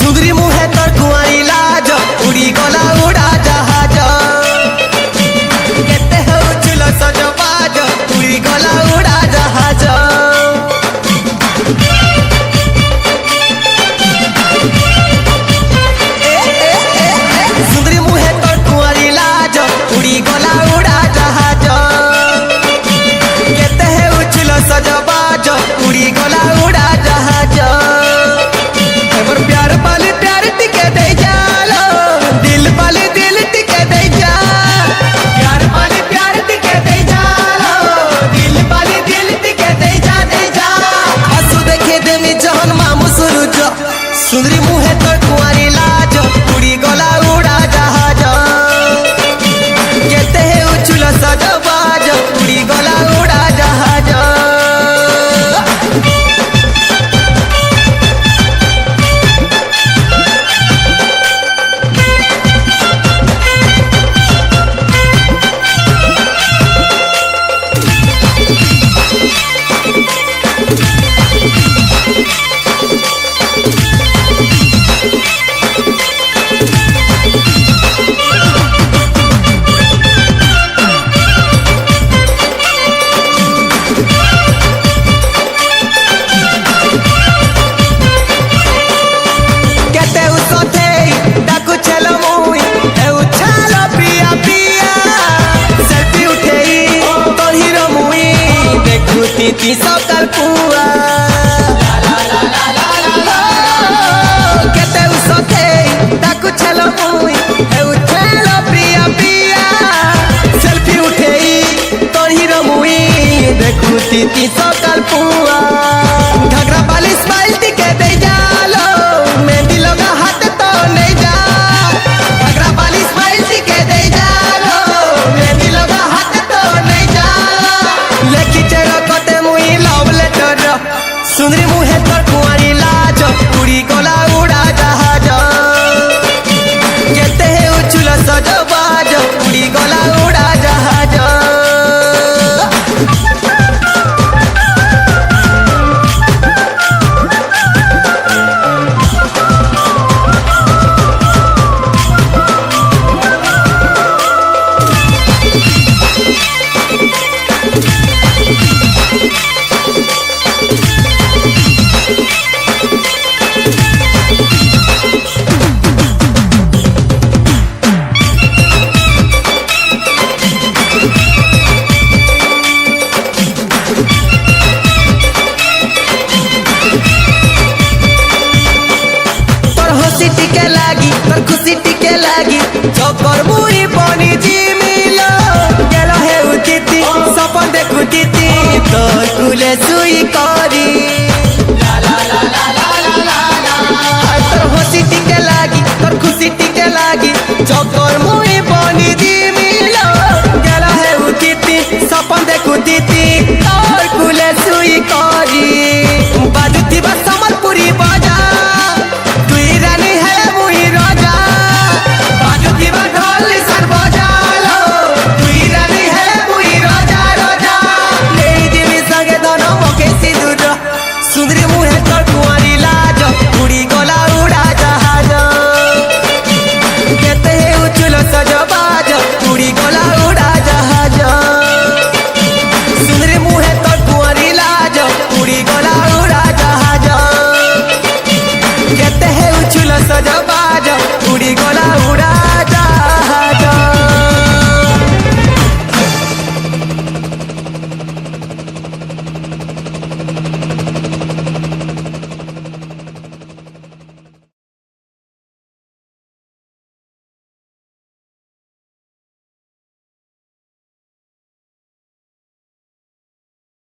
चुगरी मुहे तर कुआरी लाज उड़ी गला उड़ा जहाज केते हो चुल सजबाज उड़ी गला उड़ा जहाज चुगरी मुहे तर कुआरी लाज उड़ी गला उड़ा जहाज केते हो चुल सजबाज उड़ी गला उड़ा जहाज प्यार पाले प्यार टिके दे जालो दिल पाले दिल टिके दे जा प्यार पाले प्यार टिके दे जालो दिल पाले दिल टिके दे जा आंसू देखे देमी जहन मामू सुरुज सुंदरी मुहे तो कुआरी लाज उड़ी गला उड़ा जहाज केते है उछुल सजबाज उड़ी गला उड़ा जहाज ती सकल पुआ केते उसते ताकु छलो मुई ए उठेलो प्रिया प्रिया सेल्फी उठेई तोही रो मुई देखुती ती सकल पुआ घगरा वाली स्माइल टिके दे जालो मेहंदी लगा हाथ तो नहीं जा घगरा वाली स्माइल टिके दे जालो मेहंदी लगा हाथ तो नहीं जा लेकी चलो सुंदरी मुहे तर कुआरी लाज उड़ी गला उड़ा जहाज केते है उछुल सजबाज उड़ी गला उड़ा जहाज खुशी टिके लागी चकर मुई बनी जिमिलो गेलो हे उचिती सपन देखुती तो कुले सुई करी ला ला ला ला ला ला ला तोर खुशी टिके लागी तोर खुशी टिके